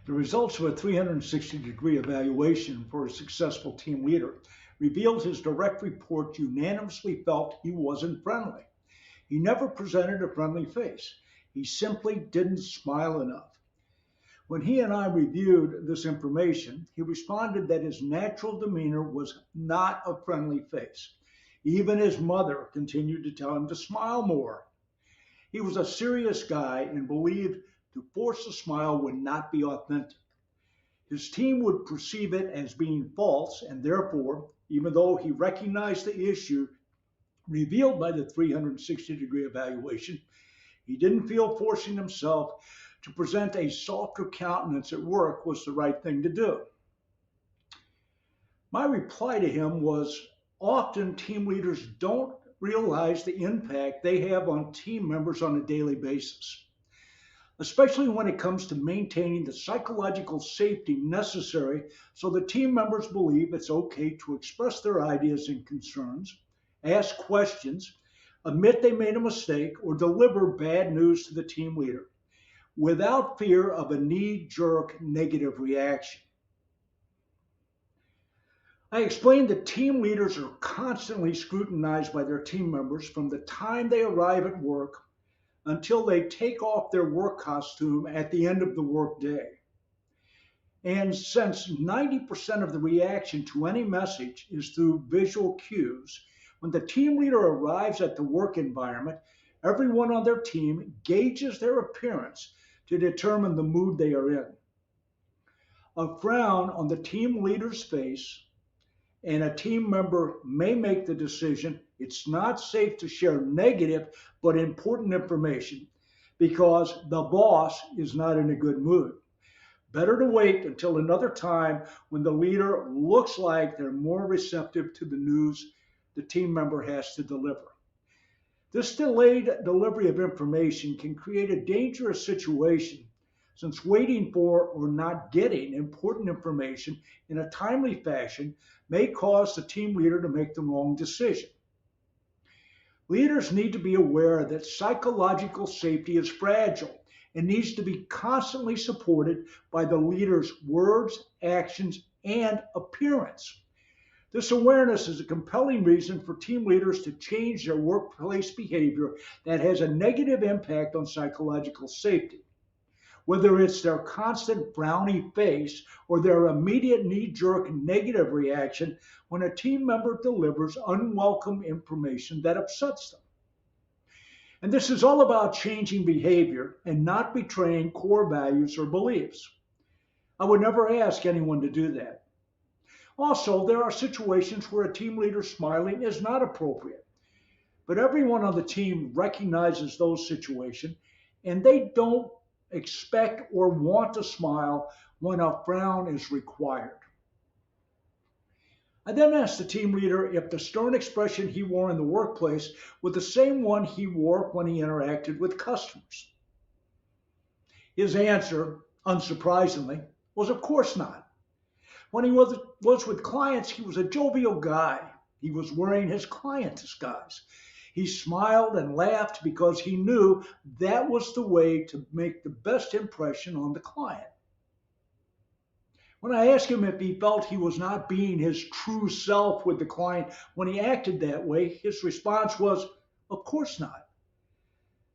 The results of a 360-degree evaluation for a successful team leader revealed his direct report unanimously felt he wasn't friendly. He never presented a friendly face. He simply didn't smile enough. When he and I reviewed this information, he responded that his natural demeanor was not a friendly face. Even his mother continued to tell him to smile more. He was a serious guy and believed to force a smile would not be authentic. His team would perceive it as being false, and therefore, even though he recognized the issue revealed by the 360-degree evaluation, he didn't feel forcing himself to present a softer countenance at work was the right thing to do. My reply to him was, often team leaders don't realize the impact they have on team members on a daily basis, especially when it comes to maintaining the psychological safety necessary so the team members believe it's okay to express their ideas and concerns, ask questions, admit they made a mistake, or deliver bad news to the team leader without fear of a knee-jerk negative reaction. I explained that team leaders are constantly scrutinized by their team members from the time they arrive at work until they take off their work costume at the end of the workday. And since 90% of the reaction to any message is through visual cues, when the team leader arrives at the work environment, everyone on their team gauges their appearance to determine the mood they are in. A frown on the team leader's face, and a team member may make the decision it's not safe to share negative but important information because the boss is not in a good mood. Better to wait until another time when the leader looks like they're more receptive to the news the team member has to deliver. This delayed delivery of information can create a dangerous situation since waiting for or not getting important information in a timely fashion may cause the team leader to make the wrong decision. Leaders need to be aware that psychological safety is fragile and needs to be constantly supported by the leader's words, actions, and appearance. This awareness is a compelling reason for team leaders to change their workplace behavior that has a negative impact on psychological safety. Whether it's their constant frowny face or their immediate knee-jerk negative reaction when a team member delivers unwelcome information that upsets them. And this is all about changing behavior and not betraying core values or beliefs. I would never ask anyone to do that. Also, there are situations where a team leader smiling is not appropriate, but everyone on the team recognizes those situations and they don't expect or want to smile when a frown is required. I then asked the team leader if the stern expression he wore in the workplace was the same one he wore when he interacted with customers. His answer, unsurprisingly, was of course not. When he was with clients, he was a jovial guy. He was wearing his client disguise. He smiled and laughed because he knew that was the way to make the best impression on the client. When I asked him if he felt he was not being his true self with the client when he acted that way, his response was, of course not.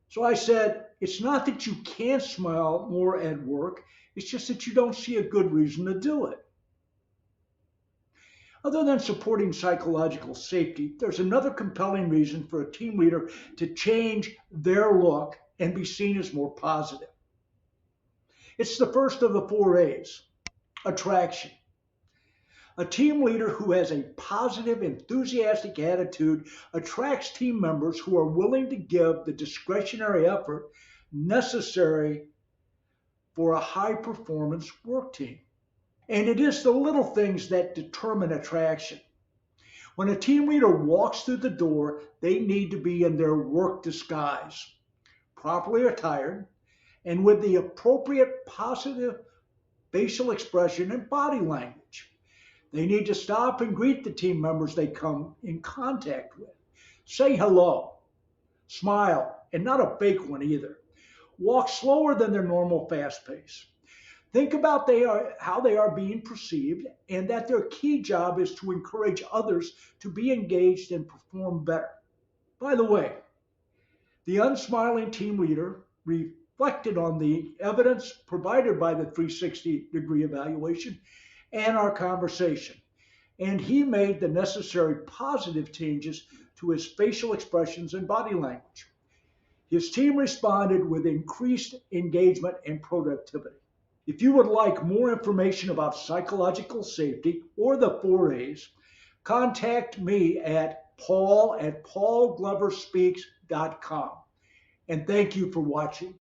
So I said, it's not that you can't smile more at work, it's just that you don't see a good reason to do it. Other than supporting psychological safety, there's another compelling reason for a team leader to change their look and be seen as more positive. It's the first of the 4 A's, attraction. A team leader who has a positive, enthusiastic attitude attracts team members who are willing to give the discretionary effort necessary for a high-performance work team. And it is the little things that determine attraction. When a team leader walks through the door, they need to be in their work disguise, properly attired, and with the appropriate positive facial expression and body language. They need to stop and greet the team members they come in contact with. Say hello, smile, and not a fake one either. Walk slower than their normal fast pace. Think about how they are being perceived, and that their key job is to encourage others to be engaged and perform better. By the way, the unsmiling team leader reflected on the evidence provided by the 360-degree evaluation and our conversation, and he made the necessary positive changes to his facial expressions and body language. His team responded with increased engagement and productivity. If you would like more information about psychological safety or the 4A's, contact me at paul@paulgloverspeaks.com. And thank you for watching.